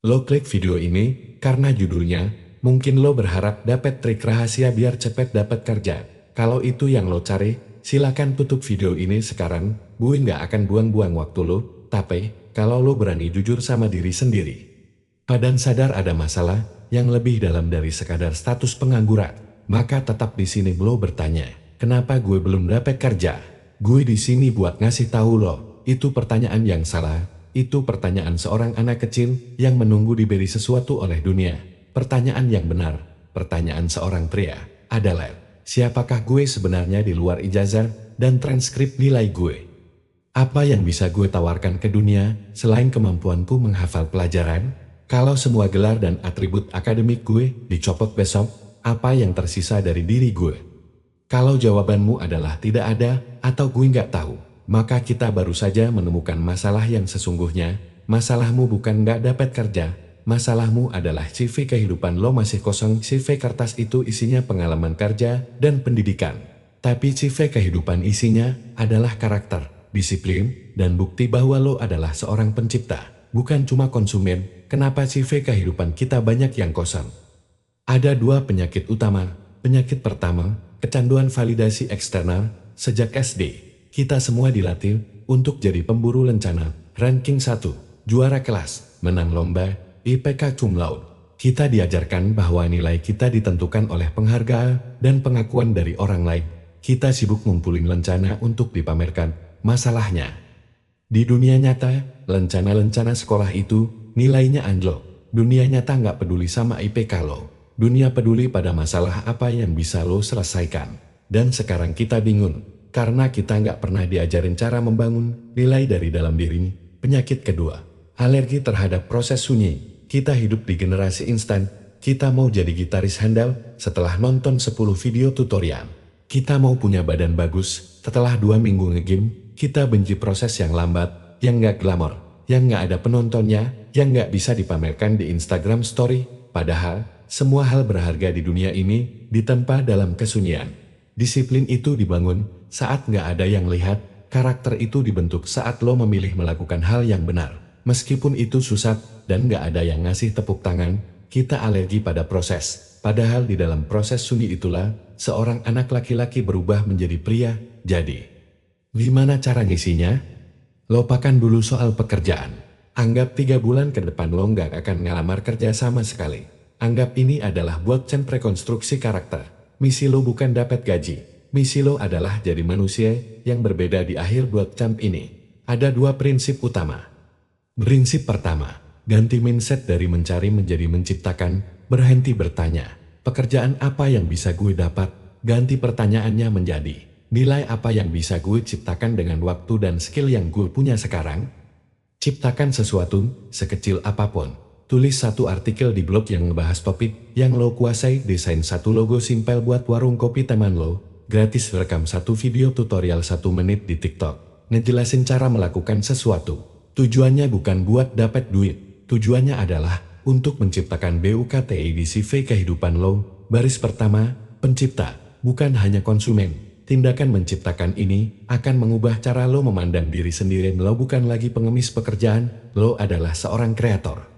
Lo klik video ini karena judulnya, mungkin lo berharap dapat trik rahasia biar cepet dapat kerja. Kalau itu yang lo cari, silakan tutup video ini sekarang. Gue nggak akan buang-buang waktu lo, tapi kalau lo berani jujur sama diri sendiri, dan sadar ada masalah yang lebih dalam dari sekadar status pengangguran, maka tetap di sini lo bertanya, kenapa gue belum dapat kerja? Gue di sini buat ngasih tahu lo, itu pertanyaan yang salah. Itu pertanyaan seorang anak kecil yang menunggu diberi sesuatu oleh dunia. Pertanyaan yang benar, pertanyaan seorang pria, adalah, siapakah gue sebenarnya di luar ijazah dan transkrip nilai gue? Apa yang bisa gue tawarkan ke dunia selain kemampuanku menghafal pelajaran? Kalau semua gelar dan atribut akademik gue dicopot besok, apa yang tersisa dari diri gue? Kalau jawabanmu adalah tidak ada atau gue nggak tahu, maka kita baru saja menemukan masalah yang sesungguhnya. Masalahmu bukan nggak dapat kerja, masalahmu adalah CV kehidupan lo masih kosong. CV kertas itu isinya pengalaman kerja dan pendidikan, tapi CV kehidupan isinya adalah karakter, disiplin, dan bukti bahwa lo adalah seorang pencipta, bukan cuma konsumen. Kenapa CV kehidupan kita banyak yang kosong? Ada dua penyakit utama. Penyakit pertama, kecanduan validasi eksternal. Sejak SD, kita semua dilatih untuk jadi pemburu lencana, ranking 1, juara kelas, menang lomba, IPK cum laude. Kita diajarkan bahwa nilai kita ditentukan oleh penghargaan dan pengakuan dari orang lain. Kita sibuk ngumpulin lencana untuk dipamerkan. Masalahnya, di dunia nyata, lencana-lencana sekolah itu nilainya anjlok. Dunia nyata nggak peduli sama IPK lo. Dunia peduli pada masalah apa yang bisa lo selesaikan. Dan sekarang kita bingung. Karena kita nggak pernah diajarin cara membangun nilai dari dalam diri. Penyakit kedua, alergi terhadap proses sunyi. Kita hidup di generasi instan. Kita mau jadi gitaris handal setelah nonton 10 video tutorial. Kita mau punya badan bagus setelah 2 minggu nge-gym. Kita benci proses yang lambat, yang nggak glamor, yang nggak ada penontonnya, yang nggak bisa dipamerkan di Instagram Story. Padahal, semua hal berharga di dunia ini ditempa dalam kesunyian. Disiplin itu dibangun saat nggak ada yang lihat, karakter itu dibentuk saat lo memilih melakukan hal yang benar. Meskipun itu susah dan nggak ada yang ngasih tepuk tangan, kita alergi pada proses. Padahal di dalam proses sunyi itulah, seorang anak laki-laki berubah menjadi pria. Jadi, gimana cara ngisinya? Lupakan dulu soal pekerjaan. Anggap 3 bulan ke depan lo nggak akan ngelamar kerja sama sekali. Anggap ini adalah buat camp rekonstruksi karakter. Misi lo bukan dapat gaji. Misi lo adalah jadi manusia yang berbeda di akhir buat camp ini. Ada 2 prinsip utama. Prinsip pertama, ganti mindset dari mencari menjadi menciptakan, berhenti bertanya, pekerjaan apa yang bisa gue dapat? Ganti pertanyaannya menjadi, nilai apa yang bisa gue ciptakan dengan waktu dan skill yang gue punya sekarang? Ciptakan sesuatu, sekecil apapun. Tulis 1 artikel di blog yang ngebahas topik yang lo kuasai, desain 1 logo simpel buat warung kopi teman lo. Gratis rekam 1 video tutorial 1 menit di TikTok, ngejelasin cara melakukan sesuatu. Tujuannya bukan buat dapat duit, tujuannya adalah untuk menciptakan BUKTI di CV kehidupan lo. Baris pertama, pencipta, bukan hanya konsumen. Tindakan menciptakan ini akan mengubah cara lo memandang diri sendiri. Lo bukan lagi pengemis pekerjaan, lo adalah seorang kreator.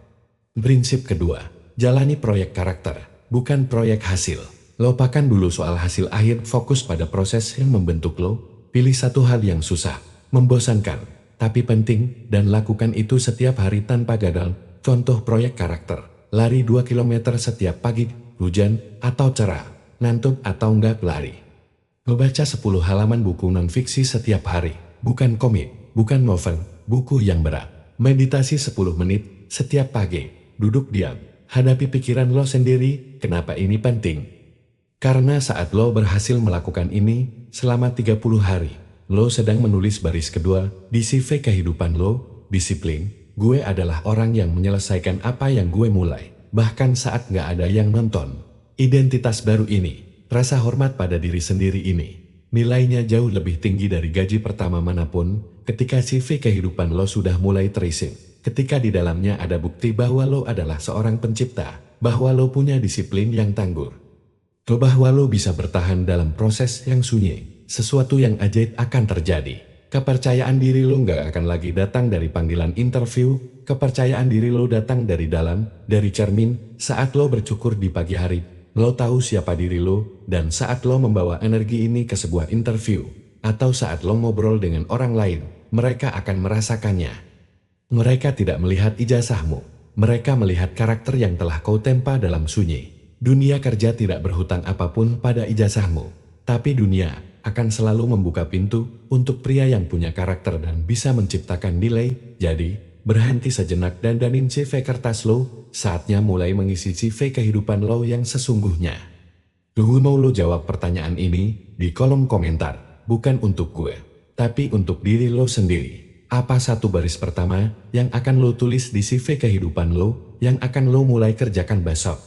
Prinsip kedua, jalani proyek karakter, bukan proyek hasil. Lupakan dulu soal hasil akhir, fokus pada proses yang membentuk lo. Pilih 1 hal yang susah, membosankan, tapi penting, dan lakukan itu setiap hari tanpa gagal. Contoh proyek karakter, lari 2 km setiap pagi, hujan atau cerah, ngantuk atau enggak lari. Membaca 10 halaman buku non-fiksi setiap hari, bukan komik, bukan novel, buku yang berat. Meditasi 10 menit setiap pagi, duduk diam, hadapi pikiran lo sendiri. Kenapa ini penting? Karena saat lo berhasil melakukan ini selama 30 hari, lo sedang menulis baris kedua di CV kehidupan lo, disiplin. Gue adalah orang yang menyelesaikan apa yang gue mulai, bahkan saat gak ada yang nonton. Identitas baru ini, rasa hormat pada diri sendiri ini, nilainya jauh lebih tinggi dari gaji pertama manapun. Ketika CV kehidupan lo sudah mulai terisi, ketika di dalamnya ada bukti bahwa lo adalah seorang pencipta, bahwa lo punya disiplin yang tangguh, bahwa lo bisa bertahan dalam proses yang sunyi, sesuatu yang ajaib akan terjadi. Kepercayaan diri lo nggak akan lagi datang dari panggilan interview, kepercayaan diri lo datang dari dalam, dari cermin, saat lo bercukur di pagi hari, lo tahu siapa diri lo, dan saat lo membawa energi ini ke sebuah interview, atau saat lo ngobrol dengan orang lain, mereka akan merasakannya. Mereka tidak melihat ijazahmu, mereka melihat karakter yang telah kau tempa dalam sunyi. Dunia kerja tidak berhutang apapun pada ijazahmu, tapi dunia akan selalu membuka pintu untuk pria yang punya karakter dan bisa menciptakan nilai. Jadi, berhenti sejenak dan dandanin CV kertas lo, saatnya mulai mengisi CV kehidupan lo yang sesungguhnya. Gue mau lo jawab pertanyaan ini di kolom komentar, bukan untuk gue, tapi untuk diri lo sendiri. Apa satu baris pertama yang akan lo tulis di CV kehidupan lo, yang akan lo mulai kerjakan besok?